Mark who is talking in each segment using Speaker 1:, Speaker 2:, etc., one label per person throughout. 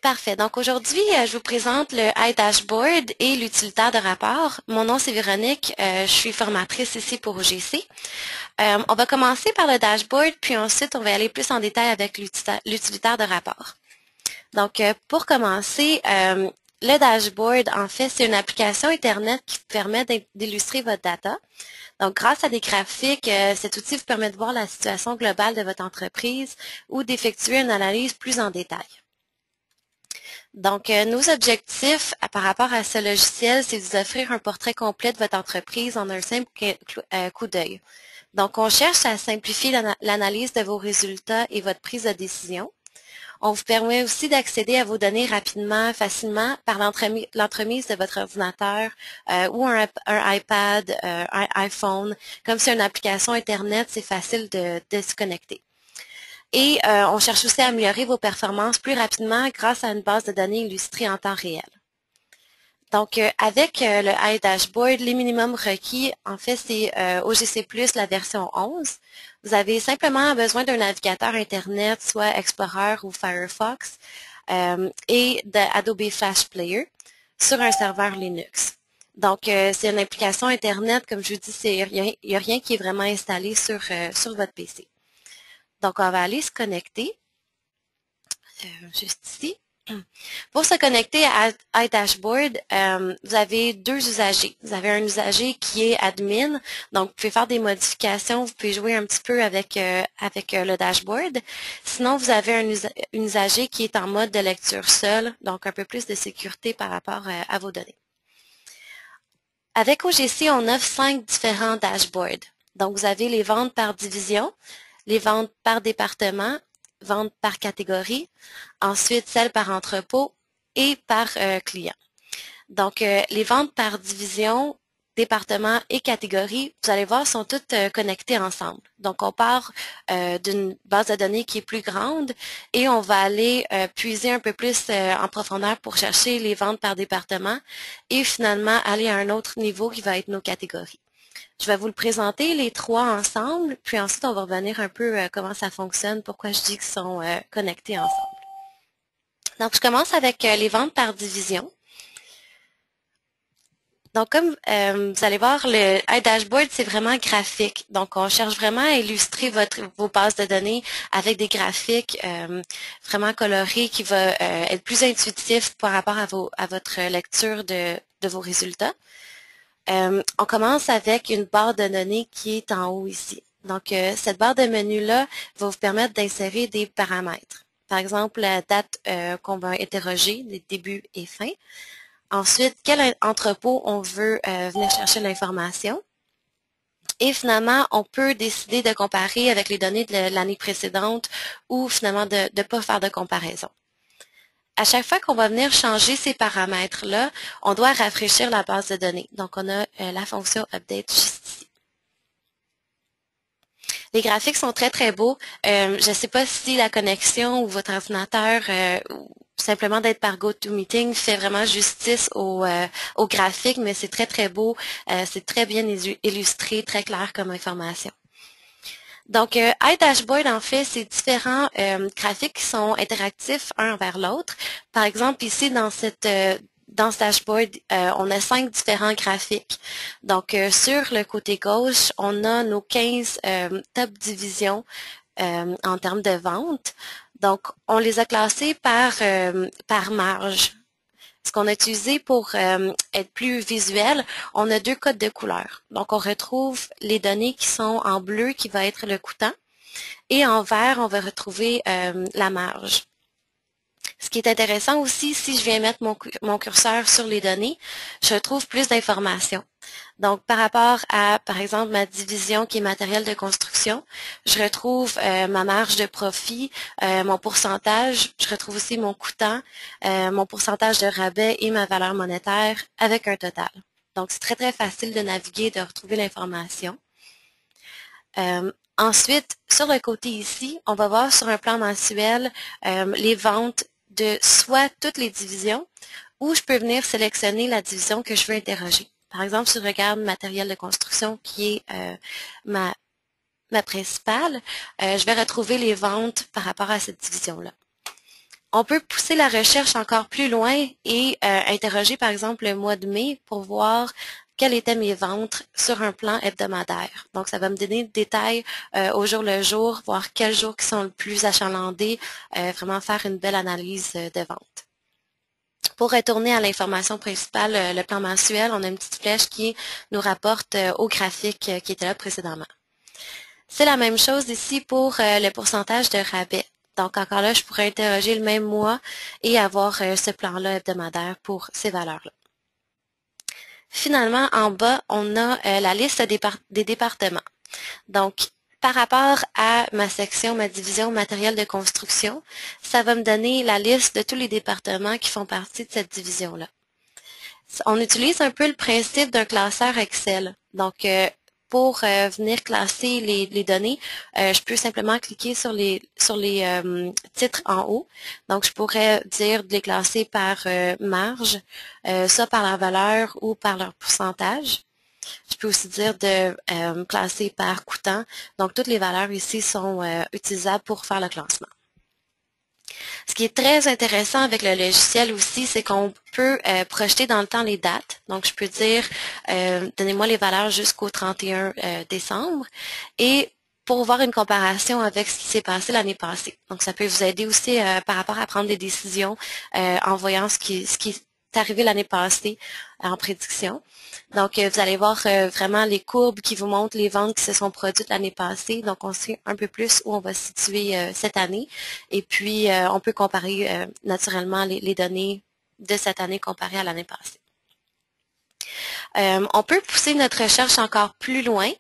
Speaker 1: Parfait. Donc aujourd'hui, je vous présente le iDashboard et l'utilitaire de rapport. Mon nom c'est Véronique, je suis formatrice ici pour OGC. On va commencer par le dashboard, puis ensuite on va aller plus en détail avec l'utilitaire de rapport. Donc pour commencer, le dashboard, en fait, c'est une application Internet qui permet d'illustrer votre data. Donc, grâce à des graphiques, cet outil vous permet de voir la situation globale de votre entreprise ou d'effectuer une analyse plus en détail. Donc, nos objectifs par rapport à ce logiciel, c'est de vous offrir un portrait complet de votre entreprise en un simple coup d'œil. Donc, on cherche à simplifier l'analyse de vos résultats et votre prise de décision. On vous permet aussi d'accéder à vos données rapidement, facilement, par l'entremise de votre ordinateur ou un iPad, un iPhone. Comme c'est une application Internet, c'est facile de se connecter. Et on cherche aussi à améliorer vos performances plus rapidement grâce à une base de données illustrée en temps réel. Donc, avec le iDashboard, les minimums requis, en fait, c'est OGC+, la version 11. Vous avez simplement besoin d'un navigateur Internet, soit Explorer ou Firefox, et d'Adobe Flash Player sur un serveur Linux. Donc, c'est une application Internet, comme je vous dis, il n'y a rien qui est vraiment installé sur votre PC. Donc, on va aller se connecter, juste ici. Pour se connecter à iDashboard, vous avez deux usagers. Vous avez un usager qui est admin, donc vous pouvez faire des modifications, vous pouvez jouer un petit peu avec le dashboard. Sinon, vous avez un usager qui est en mode de lecture seule, donc un peu plus de sécurité par rapport à vos données. Avec OGC, on offre 5 différents dashboards. Donc, vous avez les ventes par division, les ventes par département, ventes par catégorie, ensuite celles par entrepôt et par client. Donc, les ventes par division, département et catégorie, vous allez voir, sont toutes connectées ensemble. Donc, on part d'une base de données qui est plus grande et on va aller puiser un peu plus en profondeur pour chercher les ventes par département et finalement aller à un autre niveau qui va être nos catégories. Je vais vous le présenter, les trois ensemble, puis ensuite on va revenir un peu comment ça fonctionne, pourquoi je dis qu'ils sont connectés ensemble. Donc, je commence avec les ventes par division. Donc, comme vous allez voir, le iDashboard, c'est vraiment graphique. Donc, on cherche vraiment à illustrer vos bases de données avec des graphiques vraiment colorés qui va être plus intuitif par rapport à votre lecture de vos résultats. On commence avec une barre de données qui est en haut ici. Donc, cette barre de menu-là va vous permettre d'insérer des paramètres. Par exemple, la date qu'on va interroger, les débuts et fins. Ensuite, quel entrepôt on veut venir chercher l'information. Et finalement, on peut décider de comparer avec les données de l'année précédente ou finalement de ne pas faire de comparaison. À chaque fois qu'on va venir changer ces paramètres-là, on doit rafraîchir la base de données. Donc, on a la fonction Update juste ici. Les graphiques sont très, très beaux. Je ne sais pas si la connexion ou votre ordinateur ou simplement d'être par GoToMeeting fait vraiment justice au graphique, mais c'est très, très beau. C'est très bien illustré, très clair comme information. Donc, iDashboard, en fait, c'est différents graphiques qui sont interactifs un vers l'autre. Par exemple, ici, dans ce dashboard, on a 5 différents graphiques. Donc, sur le côté gauche, on a nos 15 top divisions en termes de vente. Donc, on les a classés par marge. Ce qu'on a utilisé pour être plus visuel, on a deux codes de couleurs. Donc, on retrouve les données qui sont en bleu, qui va être le coûtant, et en vert, on va retrouver la marge. Ce qui est intéressant aussi, si je viens mettre mon curseur sur les données, je retrouve plus d'informations. Donc, par rapport à, par exemple, ma division qui est matériel de construction, je retrouve ma marge de profit, mon pourcentage, je retrouve aussi mon coûtant, mon pourcentage de rabais et ma valeur monétaire avec un total. Donc, c'est très, très facile de naviguer, de retrouver l'information. Ensuite, sur le côté ici, on va voir sur un plan mensuel les ventes de soit toutes les divisions ou je peux venir sélectionner la division que je veux interroger. Par exemple, si je regarde matériel de construction qui est ma principale, je vais retrouver les ventes par rapport à cette division-là. On peut pousser la recherche encore plus loin et interroger par exemple le mois de mai pour voir quelles étaient mes ventes sur un plan hebdomadaire. Donc, ça va me donner des détails au jour le jour, voir quels jours qui sont le plus achalandés, vraiment faire une belle analyse de vente. Pour retourner à l'information principale, le plan mensuel, on a une petite flèche qui nous rapporte au graphique qui était là précédemment. C'est la même chose ici pour le pourcentage de rabais. Donc, encore là, je pourrais interroger le même mois et avoir ce plan-là hebdomadaire pour ces valeurs-là. Finalement, en bas, on a la liste des départements. Donc, par rapport à ma section, ma division matériel de construction, ça va me donner la liste de tous les départements qui font partie de cette division-là. On utilise un peu le principe d'un classeur Excel. Donc, pour venir classer les données, je peux simplement cliquer sur les titres en haut. Donc, je pourrais dire de les classer par marge, soit par leur valeur ou par leur pourcentage. Je peux aussi dire de classer par coûtant. Donc, toutes les valeurs ici sont utilisables pour faire le classement. Ce qui est très intéressant avec le logiciel aussi, c'est qu'on peut projeter dans le temps les dates. Donc, je peux dire, donnez-moi les valeurs jusqu'au 31 décembre. Et pour voir une comparation avec ce qui s'est passé l'année passée. Donc, ça peut vous aider aussi par rapport à prendre des décisions en voyant ce qui est arrivé l'année passée en prédiction. Donc, vous allez voir vraiment les courbes qui vous montrent les ventes qui se sont produites l'année passée. Donc, on sait un peu plus où on va se situer cette année. Et puis, on peut comparer naturellement les données de cette année comparées à l'année passée. On peut pousser notre recherche encore plus loin.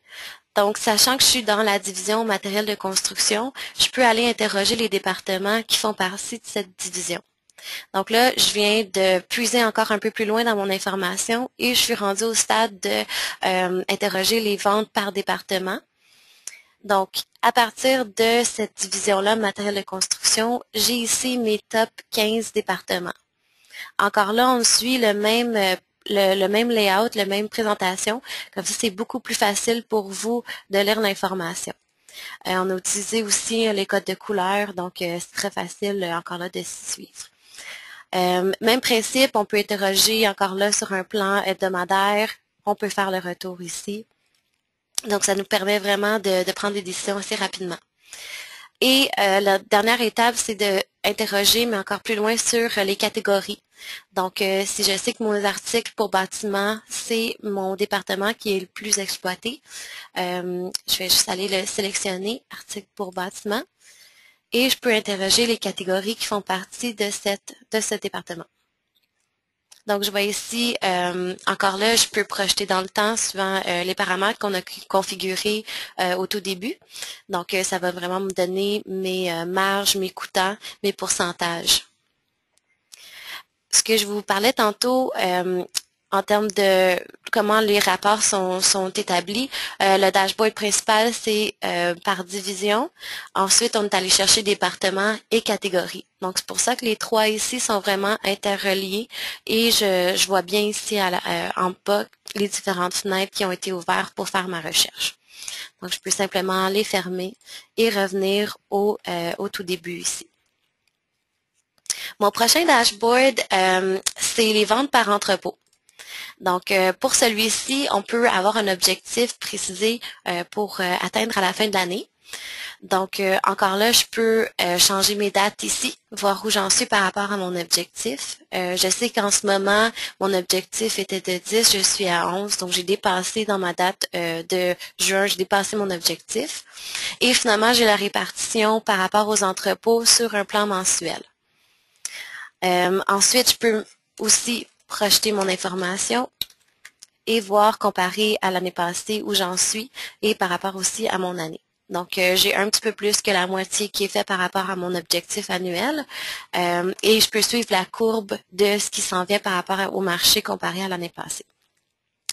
Speaker 1: Donc, sachant que je suis dans la division matériel de construction, je peux aller interroger les départements qui font partie de cette division. Donc là, je viens de puiser encore un peu plus loin dans mon information et je suis rendue au stade de interroger les ventes par département. Donc, à partir de cette division-là, matériel de construction, j'ai ici mes top 15 départements. Encore là, on suit le même layout, la même présentation. Comme ça, c'est beaucoup plus facile pour vous de lire l'information. On a utilisé aussi les codes de couleurs, donc c'est très facile encore là de s'y suivre. Même principe, on peut interroger encore là sur un plan hebdomadaire. On peut faire le retour ici. Donc, ça nous permet vraiment de prendre des décisions assez rapidement. Et la dernière étape, c'est d'interroger, mais encore plus loin, sur les catégories. Donc, si je sais que mon article pour bâtiment, c'est mon département qui est le plus exploité, je vais juste aller le sélectionner, article pour bâtiment, et je peux interroger les catégories qui font partie de ce département. Donc, je vois ici, encore là, je peux projeter dans le temps suivant les paramètres qu'on a configurés au tout début. Donc, ça va vraiment me donner mes marges, mes coûtants, mes pourcentages. Ce que je vous parlais tantôt, en termes de comment les rapports sont établis, le dashboard principal, c'est par division. Ensuite, on est allé chercher départements et catégories. Donc, c'est pour ça que les trois ici sont vraiment interreliés et je vois bien ici en bas les différentes fenêtres qui ont été ouvertes pour faire ma recherche. Donc, je peux simplement les fermer et revenir au tout début ici. Mon prochain dashboard, c'est les ventes par entrepôt. Donc, pour celui-ci, on peut avoir un objectif précisé pour atteindre à la fin de l'année. Donc, encore là, je peux changer mes dates ici, voir où j'en suis par rapport à mon objectif. Je sais qu'en ce moment, mon objectif était de 10, je suis à 11, donc j'ai dépassé dans ma date de juin, j'ai dépassé mon objectif. Et finalement, j'ai la répartition par rapport aux entrepôts sur un plan mensuel. Ensuite, je peux aussi projeter mon information et voir comparer à l'année passée où j'en suis et par rapport aussi à mon année. Donc, j'ai un petit peu plus que la moitié qui est fait par rapport à mon objectif annuel et je peux suivre la courbe de ce qui s'en vient par rapport au marché comparé à l'année passée.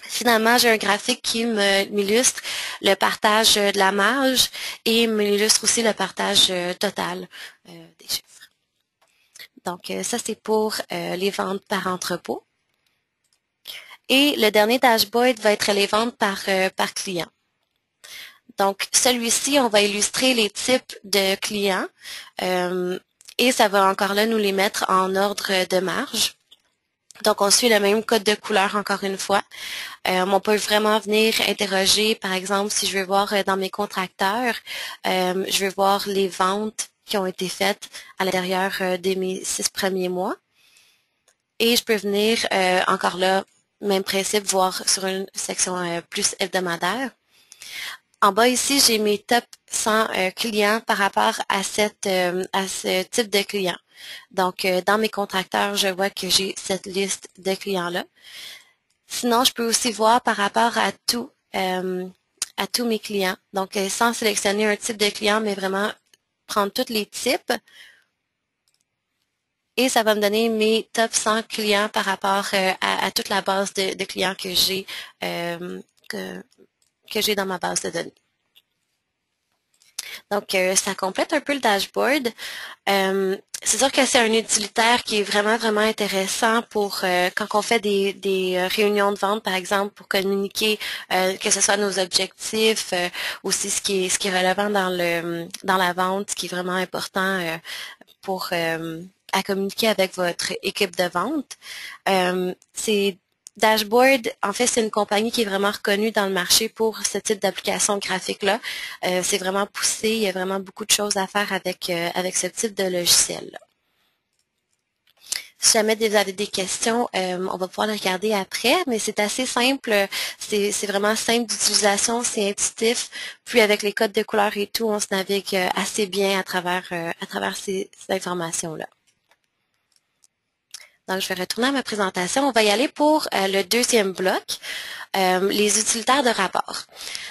Speaker 1: Finalement, j'ai un graphique qui m'illustre le partage de la marge et m'illustre aussi le partage total des chiffres. Donc, ça, c'est pour les ventes par entrepôt. Et le dernier dashboard va être les ventes par client. Donc, celui-ci, on va illustrer les types de clients Et ça va encore là nous les mettre en ordre de marge. Donc, on suit le même code de couleur encore une fois. On peut vraiment venir interroger, par exemple, si je veux voir dans mes contracteurs, je veux voir les ventes qui ont été faites à l'intérieur de mes 6 premiers mois. Et je peux venir, encore là, même principe, voir sur une section plus hebdomadaire. En bas ici, j'ai mes top 100 clients par rapport à ce type de client. Donc, dans mes contracteurs, je vois que j'ai cette liste de clients-là. Sinon, je peux aussi voir par rapport à tous mes clients. Donc, sans sélectionner un type de client, mais vraiment prendre tous les types. Et ça va me donner mes top 100 clients par rapport à toute la base de clients que j'ai dans ma base de données. Donc, ça complète un peu le dashboard. C'est sûr que c'est un utilitaire qui est vraiment, vraiment intéressant pour quand on fait des réunions de vente, par exemple, pour communiquer que ce soit nos objectifs, aussi ce qui est relevant dans la vente, ce qui est vraiment important pour à communiquer avec votre équipe de vente. C'est Dashboard, en fait, c'est une compagnie qui est vraiment reconnue dans le marché pour ce type d'application graphique-là. C'est vraiment poussé, il y a vraiment beaucoup de choses à faire avec ce type de logiciel-là. Si jamais vous avez des questions, on va pouvoir les regarder après, mais c'est assez simple. C'est vraiment simple d'utilisation, c'est intuitif. Puis avec les codes de couleurs et tout, on se navigue assez bien à travers ces informations-là. Donc, je vais retourner à ma présentation. On va y aller pour le deuxième bloc, les utilitaires de rapport.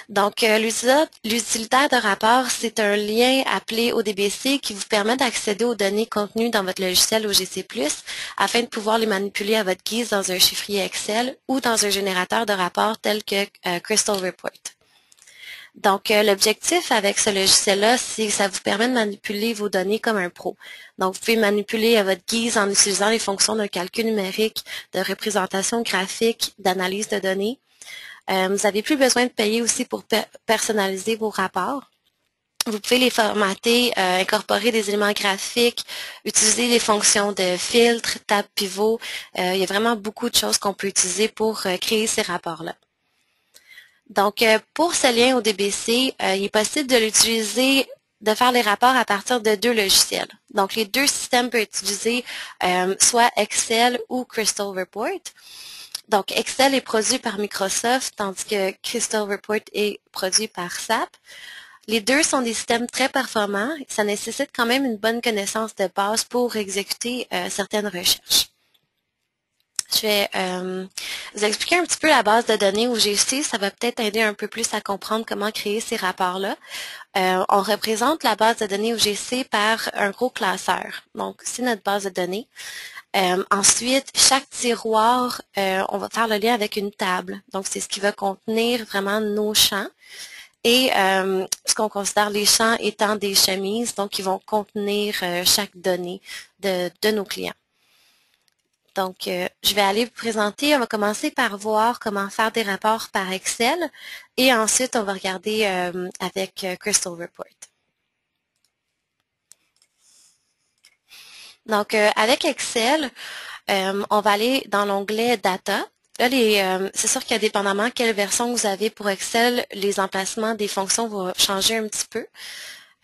Speaker 1: Donc, l'utilitaire de rapport, c'est un lien appelé ODBC qui vous permet d'accéder aux données contenues dans votre logiciel OGC+, afin de pouvoir les manipuler à votre guise dans un chiffrier Excel ou dans un générateur de rapports tel que Crystal Report. Donc, l'objectif avec ce logiciel-là, c'est que ça vous permet de manipuler vos données comme un pro. Donc, vous pouvez manipuler à votre guise en utilisant les fonctions de calcul numérique, de représentation graphique, d'analyse de données. Vous n'avez plus besoin de payer aussi pour personnaliser vos rapports. Vous pouvez les formater, incorporer des éléments graphiques, utiliser les fonctions de filtre, table pivot. Il y a vraiment beaucoup de choses qu'on peut utiliser pour créer ces rapports-là. Donc, pour ce lien ODBC, il est possible de l'utiliser, de faire les rapports à partir de 2 logiciels. Donc, les 2 systèmes peuvent utiliser soit Excel ou Crystal Report. Donc, Excel est produit par Microsoft, tandis que Crystal Report est produit par SAP. Les 2 sont des systèmes très performants. Ça nécessite quand même une bonne connaissance de base pour exécuter certaines recherches. Je vais vous expliquer un petit peu la base de données OGC. Ça va peut-être aider un peu plus à comprendre comment créer ces rapports-là. On représente la base de données OGC par un gros classeur. Donc, c'est notre base de données. Ensuite, chaque tiroir, on va faire le lien avec une table. Donc, c'est ce qui va contenir vraiment nos champs. Et ce qu'on considère les champs étant des chemises, donc ils vont contenir chaque donnée de nos clients. Donc, je vais aller vous présenter. On va commencer par voir comment faire des rapports par Excel et ensuite, on va regarder avec Crystal Report. Donc, avec Excel, on va aller dans l'onglet Data. Là, c'est sûr qu'indépendamment quelle version vous avez pour Excel, les emplacements des fonctions vont changer un petit peu.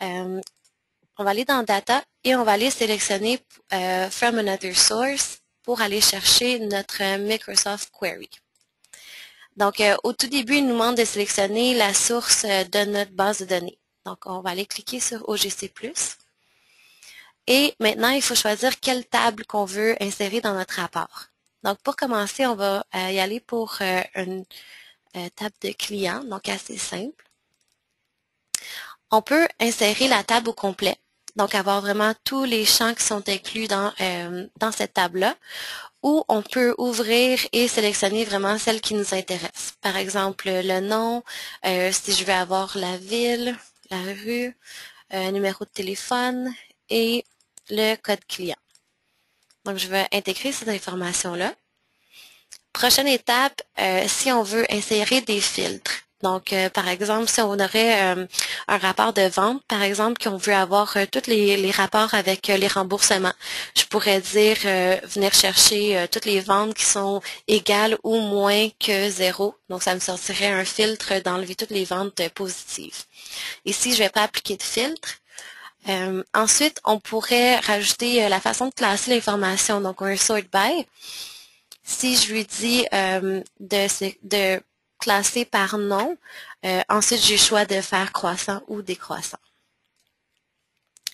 Speaker 1: On va aller dans Data et on va aller sélectionner From Another Source pour aller chercher notre Microsoft Query. Donc, au tout début, il nous demande de sélectionner la source de notre base de données. Donc, on va aller cliquer sur OGC+. Et maintenant, il faut choisir quelle table qu'on veut insérer dans notre rapport. Donc, pour commencer, on va y aller pour une table de client, donc assez simple. On peut insérer la table au complet, donc avoir vraiment tous les champs qui sont inclus dans cette table-là, ou on peut ouvrir et sélectionner vraiment celle qui nous intéresse. Par exemple, le nom, si je veux avoir la ville, la rue, un numéro de téléphone et le code client. Donc, je vais intégrer cette information-là. Prochaine étape, si on veut insérer des filtres. Donc, par exemple, si on aurait un rapport de vente, par exemple, qu'on veut avoir tous les rapports avec les remboursements, je pourrais dire venir chercher toutes les ventes qui sont égales ou moins que 0. Donc, ça me sortirait un filtre d'enlever toutes les ventes positives. Ici, je ne vais pas appliquer de filtre. Ensuite, on pourrait rajouter la façon de classer l'information, donc un sort by. Si je lui dis de classer par nom, ensuite j'ai le choix de faire croissant ou décroissant.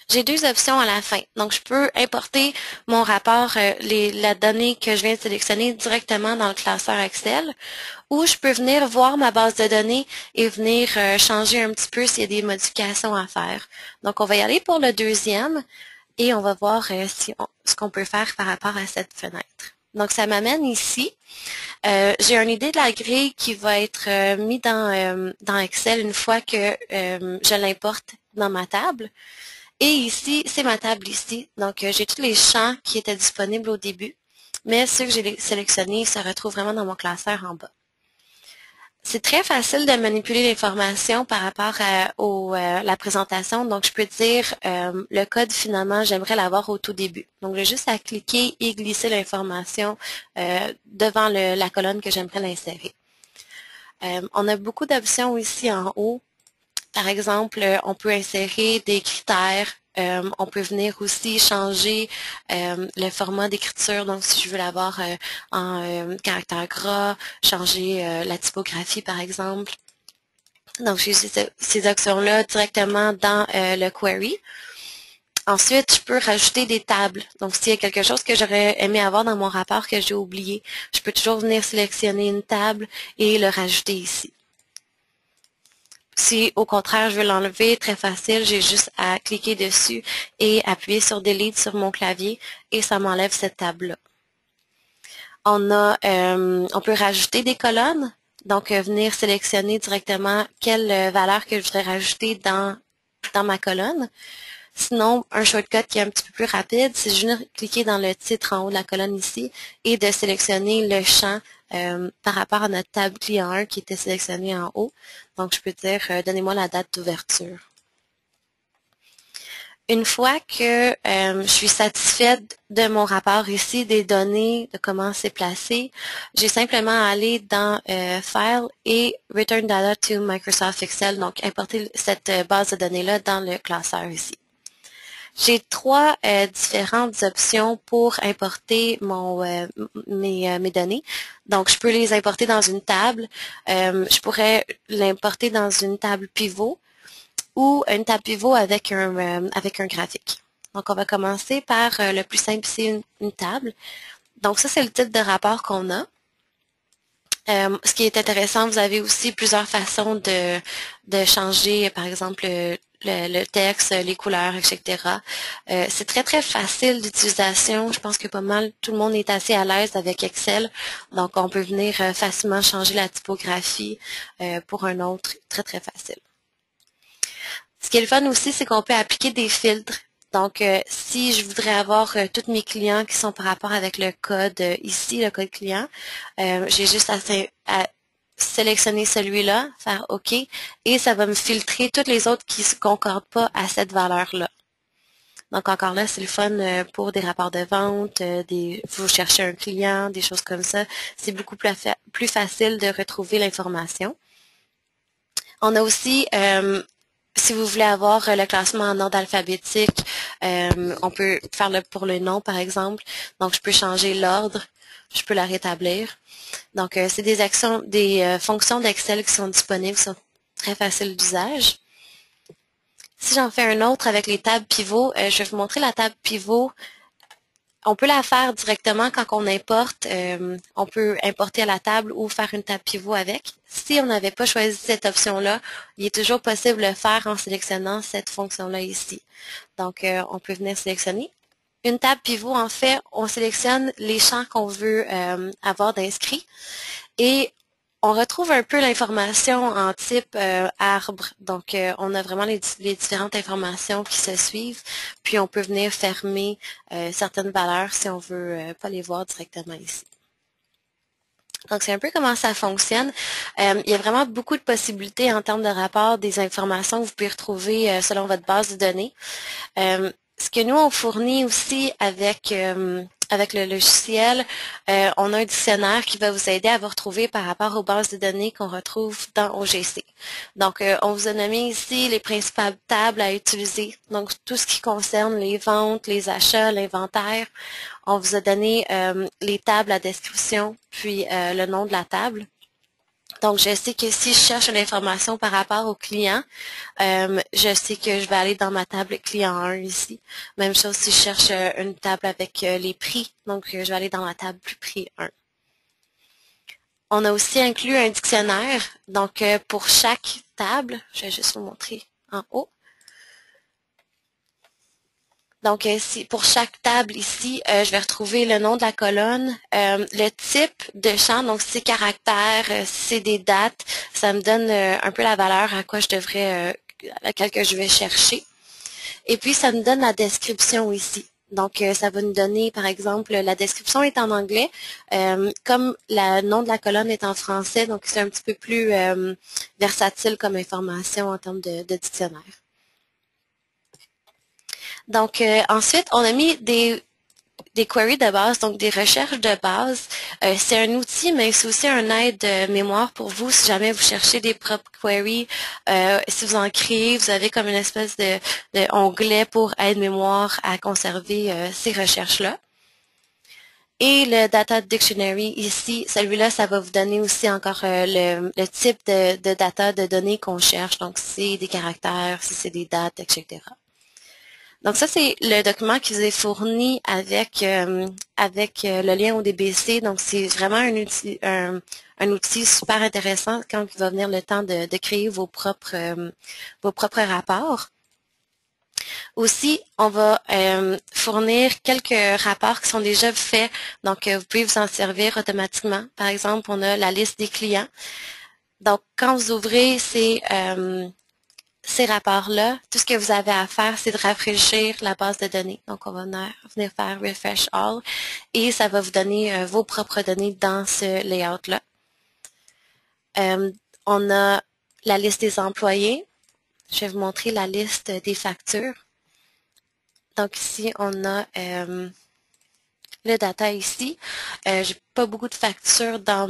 Speaker 1: J'ai deux options à la fin. Donc, je peux importer mon rapport, la donnée que je viens de sélectionner directement dans le classeur Excel, ou je peux venir voir ma base de données et venir changer un petit peu s'il y a des modifications à faire. Donc, on va y aller pour le deuxième et on va voir ce qu'on peut faire par rapport à cette fenêtre. Donc, ça m'amène ici. J'ai une idée de la grille qui va être mise dans Excel une fois que je l'importe dans ma table. Et ici, c'est ma table ici. Donc, j'ai tous les champs qui étaient disponibles au début, mais ceux que j'ai sélectionnés se retrouvent vraiment dans mon classeur en bas. C'est très facile de manipuler l'information par rapport à la présentation. Donc, je peux dire le code, finalement, j'aimerais l'avoir au tout début. Donc, j'ai juste à cliquer et glisser l'information devant la colonne que j'aimerais l'insérer. On a beaucoup d'options ici en haut. Par exemple, on peut insérer des critères. On peut venir aussi changer le format d'écriture. Donc, si je veux l'avoir en caractère gras, changer la typographie, par exemple. Donc, j'ai ces options-là directement dans le query. Ensuite, je peux rajouter des tables. Donc, s'il y a quelque chose que j'aurais aimé avoir dans mon rapport que j'ai oublié, je peux toujours venir sélectionner une table et le rajouter ici. Si au contraire je veux l'enlever, très facile, j'ai juste à cliquer dessus et appuyer sur Delete sur mon clavier et ça m'enlève cette table-là. On peut rajouter des colonnes, donc venir sélectionner directement quelle valeur que je voudrais rajouter dans ma colonne. Sinon, un shortcut qui est un petit peu plus rapide, c'est juste cliquer dans le titre en haut de la colonne ici et de sélectionner le champ par rapport à notre table client 1 qui était sélectionné en haut. Donc, je peux dire, donnez-moi la date d'ouverture. Une fois que je suis satisfaite de mon rapport ici, des données, de comment c'est placé, j'ai simplement à aller dans File et Return Data to Microsoft Excel, donc importer cette base de données-là dans le classeur ici. J'ai trois différentes options pour importer mes données. Donc, je peux les importer dans une table. Je pourrais l'importer dans une table pivot ou une table pivot avec un graphique. Donc, on va commencer par le plus simple, c'est une table. Donc, ça, c'est le type de rapport qu'on a. Ce qui est intéressant, vous avez aussi plusieurs façons de changer, par exemple, le texte, les couleurs, etc. C'est très, très facile d'utilisation. Je pense que pas mal, tout le monde est assez à l'aise avec Excel. Donc, on peut venir facilement changer la typographie pour un autre, très, très facile. Ce qui est le fun aussi, c'est qu'on peut appliquer des filtres. Donc, si je voudrais avoir tous mes clients qui sont par rapport avec le code ici, le code client, j'ai juste à sélectionner celui-là, faire OK, et ça va me filtrer toutes les autres qui ne concordent pas à cette valeur-là. Donc, encore là, c'est le fun pour des rapports de vente, vous cherchez un client, des choses comme ça. C'est beaucoup plus facile de retrouver l'information. On a aussi si vous voulez avoir le classement en ordre alphabétique, on peut faire pour le nom, par exemple. Donc, je peux changer l'ordre, je peux la rétablir. Donc, c'est des fonctions d'Excel qui sont disponibles, qui sont très faciles d'usage. Si j'en fais un autre avec les tables pivot, je vais vous montrer la table pivot. On peut la faire directement quand on importe. On peut importer à la table ou faire une table pivot avec. Si on n'avait pas choisi cette option-là, il est toujours possible de le faire en sélectionnant cette fonction-là ici. Donc, on peut venir sélectionner. Une table pivot, en fait, on sélectionne les champs qu'on veut avoir d'inscrits et on retrouve un peu l'information en type arbre. Donc, on a vraiment les différentes informations qui se suivent. Puis, on peut venir fermer certaines valeurs si on veut pas les voir directement ici. Donc, c'est un peu comment ça fonctionne. Il y a vraiment beaucoup de possibilités en termes de rapport, des informations que vous pouvez retrouver selon votre base de données. Ce que nous, on fournit aussi avec le logiciel, on a un dictionnaire qui va vous aider à vous retrouver par rapport aux bases de données qu'on retrouve dans OGC. Donc, on vous a nommé ici les principales tables à utiliser. Donc, tout ce qui concerne les ventes, les achats, l'inventaire. On vous a donné les tables à description, puis le nom de la table. Donc, je sais que si je cherche une information par rapport au client, je sais que je vais aller dans ma table client 1 ici. Même chose si je cherche une table avec les prix. Donc, je vais aller dans ma table plus prix 1. On a aussi inclus un dictionnaire. Donc, pour chaque table, je vais juste vous montrer en haut. Donc, pour chaque table ici, je vais retrouver le nom de la colonne, le type de champ, donc si c'est caractères, si c'est des dates, ça me donne un peu la valeur à quoi je devrais, à laquelle que je vais chercher. Et puis, ça me donne la description ici. Donc, ça va nous donner, par exemple, la description est en anglais, comme le nom de la colonne est en français, donc c'est un petit peu plus versatile comme information en termes de dictionnaire. Donc, ensuite, on a mis des queries de base, donc des recherches de base. C'est un outil, mais c'est aussi un aide mémoire pour vous si jamais vous cherchez des propres queries. Si vous en créez, vous avez comme une espèce de onglet pour aide mémoire à conserver ces recherches-là. Et le Data Dictionary ici, celui-là, ça va vous donner aussi encore le type de data, de données qu'on cherche. Donc, si c'est des caractères, si c'est des dates, etc. Donc ça, c'est le document qui vous est fourni avec le lien ODBC. Donc c'est vraiment un outil super intéressant quand il va venir le temps de créer vos propres rapports. Aussi, on va fournir quelques rapports qui sont déjà faits. Donc, vous pouvez vous en servir automatiquement. Par exemple, on a la liste des clients. Donc, quand vous ouvrez ces rapports-là, tout ce que vous avez à faire, c'est de rafraîchir la base de données. Donc, on va venir faire Refresh All et ça va vous donner vos propres données dans ce layout-là. On a la liste des employés. Je vais vous montrer la liste des factures. Donc, ici, on a le data ici. J'ai pas beaucoup de factures dans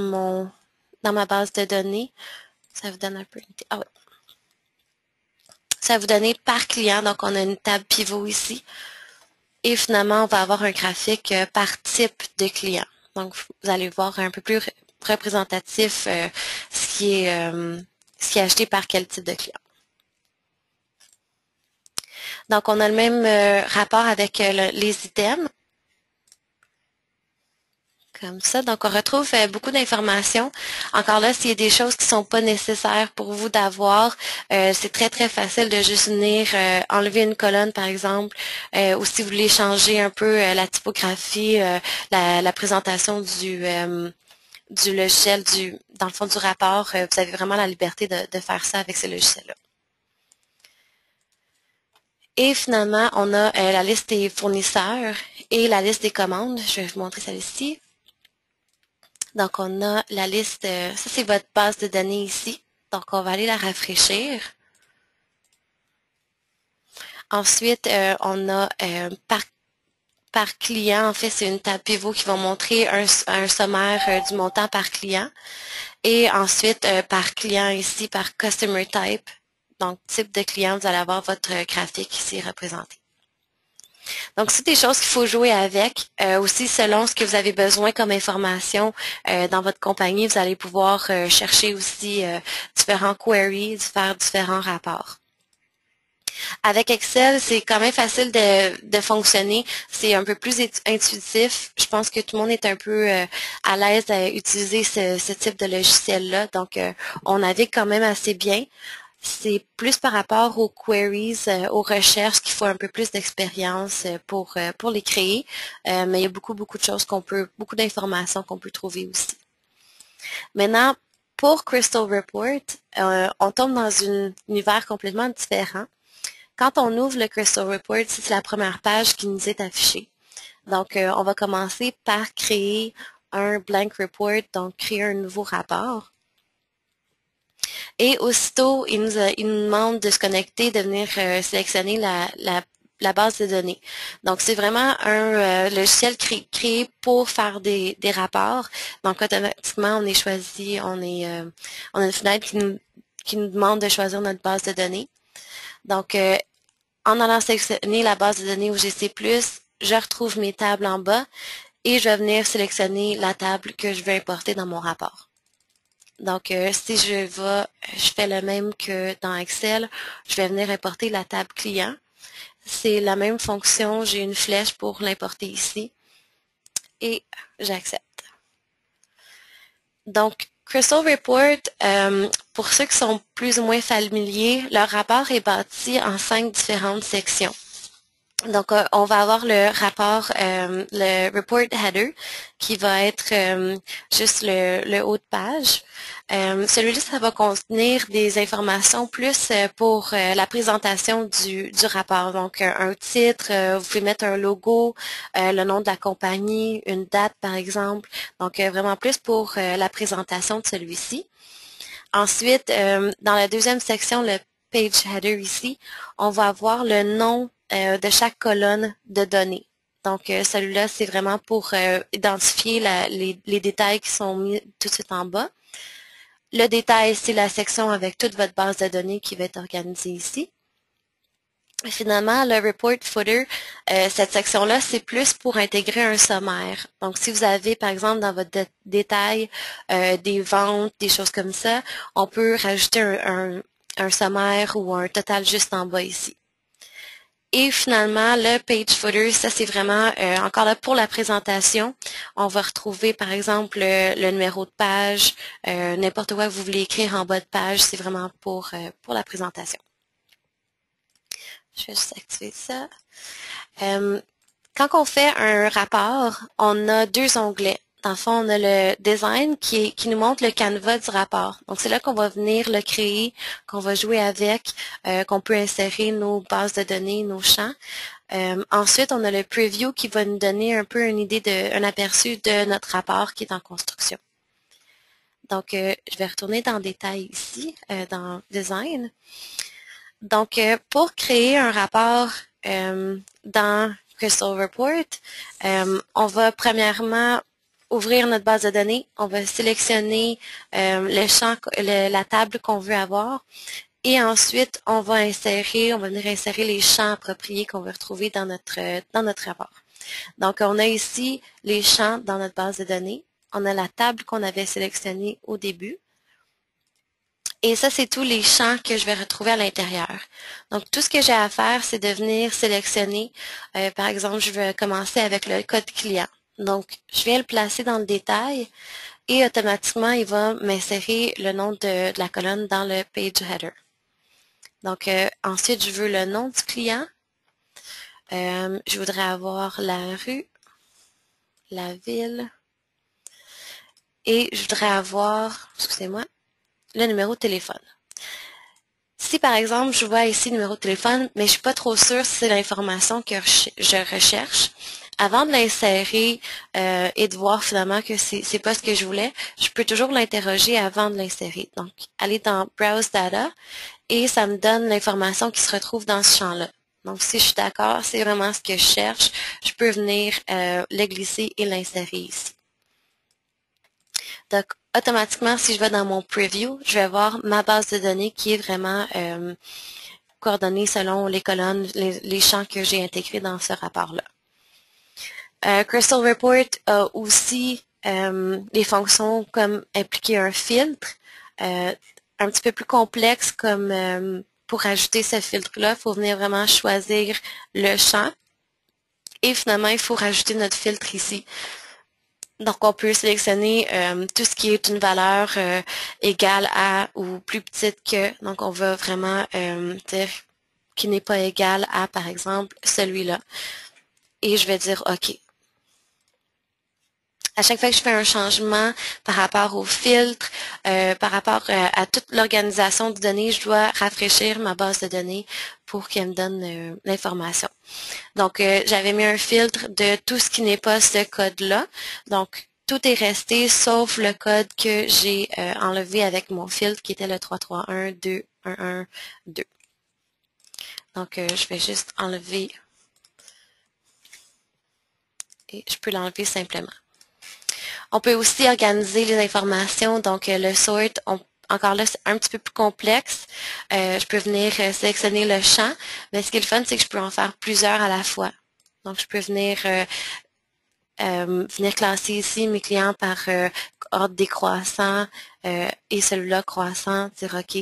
Speaker 1: ma base de données. Ça vous donne un peu une idée. Ah oui. Ça va vous donner par client. Donc, on a une table pivot ici. Et finalement, on va avoir un graphique par type de client. Donc, vous allez voir un peu plus représentatif ce qui est acheté par quel type de client. Donc, on a le même rapport avec les items. Comme ça. Donc, on retrouve beaucoup d'informations. Encore là, s'il y a des choses qui ne sont pas nécessaires pour vous d'avoir, c'est très, très facile de juste venir enlever une colonne, par exemple, ou si vous voulez changer un peu la typographie, la présentation du logiciel, dans le fond du rapport, vous avez vraiment la liberté de faire ça avec ce logiciel-là. Et finalement, on a la liste des fournisseurs et la liste des commandes. Je vais vous montrer celle-ci. Donc, on a la liste, ça c'est votre base de données ici. Donc, on va aller la rafraîchir. Ensuite, on a par client, en fait, c'est une table pivot qui va montrer un sommaire du montant par client. Et ensuite, par client ici, par Customer Type, donc type de client, vous allez avoir votre graphique ici représenté. Donc, c'est des choses qu'il faut jouer avec. Aussi, selon ce que vous avez besoin comme information dans votre compagnie, vous allez pouvoir chercher aussi différents queries, faire différents rapports. Avec Excel, c'est quand même facile de fonctionner. C'est un peu plus intuitif. Je pense que tout le monde est un peu à l'aise à utiliser ce type de logiciel-là. Donc, on navigue quand même assez bien. C'est plus par rapport aux queries, aux recherches qu'il faut un peu plus d'expérience pour les créer. Mais il y a beaucoup de choses beaucoup d'informations qu'on peut trouver aussi. Maintenant, pour Crystal Report, on tombe dans un univers complètement différent. Quand on ouvre le Crystal Report, c'est la première page qui nous est affichée. Donc, on va commencer par créer un blank report, donc créer un nouveau rapport. Et aussitôt, il nous demande de se connecter, de venir sélectionner la base de données. Donc, c'est vraiment un logiciel créé pour faire des rapports. Donc, automatiquement, on est choisi, on a une fenêtre qui nous demande de choisir notre base de données. Donc, en allant sélectionner la base de données au GC+, je retrouve mes tables en bas et je vais venir sélectionner la table que je veux importer dans mon rapport. Donc, si je fais le même que dans Excel, je vais venir importer la table client. C'est la même fonction, j'ai une flèche pour l'importer ici et j'accepte. Donc, Crystal Report, pour ceux qui sont plus ou moins familiers, leur rapport est bâti en 5 différentes sections. Donc, on va avoir le rapport, le report header, qui va être juste le haut de page. Celui-là, ça va contenir des informations plus pour la présentation du rapport. Donc, un titre, vous pouvez mettre un logo, le nom de la compagnie, une date, par exemple. Donc, vraiment plus pour la présentation de celui-ci. Ensuite, dans la deuxième section, le page header ici, on va avoir le nom de chaque colonne de données. Donc, celui-là, c'est vraiment pour identifier les détails qui sont mis tout de suite en bas. Le détail, c'est la section avec toute votre base de données qui va être organisée ici. Et finalement, le report footer, cette section-là, c'est plus pour intégrer un sommaire. Donc, si vous avez, par exemple, dans votre détail des ventes, des choses comme ça, on peut rajouter un sommaire ou un total juste en bas ici. Et finalement, le page footer, ça c'est vraiment encore là pour la présentation. On va retrouver par exemple le numéro de page, n'importe quoi que vous voulez écrire en bas de page, c'est vraiment pour la présentation. Je vais juste activer ça. Quand on fait un rapport, on a 2 onglets. Dans le fond, on a le design qui nous montre le canevas du rapport. Donc, c'est là qu'on va venir le créer, qu'on va jouer avec, qu'on peut insérer nos bases de données, nos champs. Ensuite, on a le preview qui va nous donner un peu une idée, un aperçu de notre rapport qui est en construction. Donc, je vais retourner dans détail ici, dans design. Donc, pour créer un rapport dans Crystal Report, on va premièrement ouvrir notre base de données. On va sélectionner le champ, la table qu'on veut avoir. Et ensuite, on va venir insérer les champs appropriés qu'on veut retrouver dans notre rapport. Donc, on a ici les champs dans notre base de données. On a la table qu'on avait sélectionnée au début. Et ça, c'est tous les champs que je vais retrouver à l'intérieur. Donc, tout ce que j'ai à faire, c'est de venir sélectionner. Par exemple, je vais commencer avec le code client. Donc, je viens le placer dans le détail et automatiquement, il va m'insérer le nom de la colonne dans le page header. Donc, ensuite, je veux le nom du client. Je voudrais avoir la rue, la ville et je voudrais avoir, excusez-moi, le numéro de téléphone. Si par exemple, je vois ici le numéro de téléphone, mais je ne suis pas trop sûre si c'est l'information que je recherche, avant de l'insérer et de voir finalement que c'est pas ce que je voulais, je peux toujours l'interroger avant de l'insérer. Donc, aller dans Browse Data et ça me donne l'information qui se retrouve dans ce champ-là. Donc, si je suis d'accord, c'est vraiment ce que je cherche, je peux venir le glisser et l'insérer ici. Donc, automatiquement, si je vais dans mon preview, je vais voir ma base de données qui est vraiment coordonnée selon les colonnes, les champs que j'ai intégrés dans ce rapport-là. Crystal Report a aussi des fonctions comme impliquer un filtre, un petit peu plus complexe comme pour ajouter ce filtre-là, il faut venir vraiment choisir le champ et finalement, il faut rajouter notre filtre ici. Donc, on peut sélectionner tout ce qui est une valeur égale à ou plus petite que. Donc, on va vraiment dire qui n'est pas égal à, par exemple, celui-là. Et je vais dire OK. À chaque fois que je fais un changement par rapport au filtre, par rapport à toute l'organisation de données, je dois rafraîchir ma base de données pour qu'elle me donne l'information. Donc, j'avais mis un filtre de tout ce qui n'est pas ce code-là. Donc, tout est resté sauf le code que j'ai enlevé avec mon filtre qui était le 3312112. Donc, je vais juste enlever et je peux l'enlever simplement. On peut aussi organiser les informations, donc le sort, encore là, c'est un petit peu plus complexe. Je peux venir sélectionner le champ, mais ce qui est le fun, c'est que je peux en faire plusieurs à la fois. Donc, je peux venir classer ici mes clients par ordre décroissant et celui-là croissant, dire OK,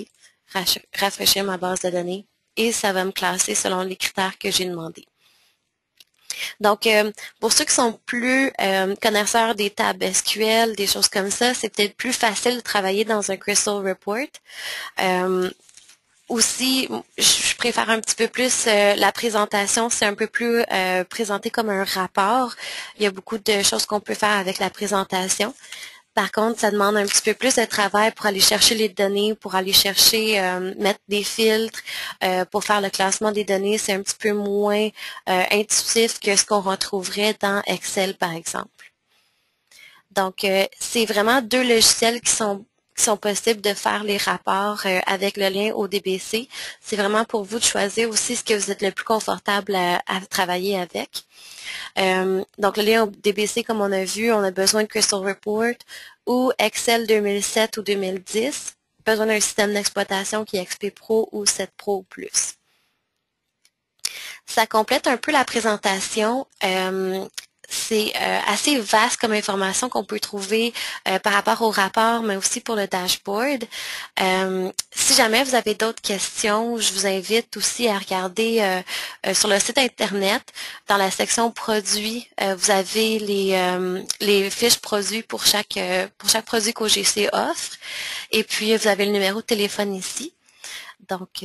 Speaker 1: rafraîchir ma base de données et ça va me classer selon les critères que j'ai demandé. Donc, pour ceux qui sont plus connaisseurs des tables SQL, des choses comme ça, c'est peut-être plus facile de travailler dans un Crystal Report. Aussi, je préfère un petit peu plus la présentation, c'est un peu plus présenté comme un rapport. Il y a beaucoup de choses qu'on peut faire avec la présentation. Par contre, ça demande un petit peu plus de travail pour aller chercher les données, pour aller chercher, mettre des filtres, pour faire le classement des données. C'est un petit peu moins intuitif que ce qu'on retrouverait dans Excel, par exemple. Donc, c'est vraiment deux logiciels qui sont possibles de faire les rapports avec le lien au DBC. C'est vraiment pour vous de choisir aussi ce que vous êtes le plus confortable à travailler avec. Donc, le lien au DBC, comme on a vu, on a besoin de Crystal Report ou Excel 2007 ou 2010. Besoin d'un système d'exploitation qui est XP Pro ou 7 Pro ou plus. Ça complète un peu la présentation. C'est assez vaste comme information qu'on peut trouver par rapport au rapport, mais aussi pour le dashboard. Si jamais vous avez d'autres questions, je vous invite aussi à regarder sur le site Internet, dans la section produits, vous avez les fiches produits pour chaque produit qu'OGC offre. Et puis, vous avez le numéro de téléphone ici. Donc,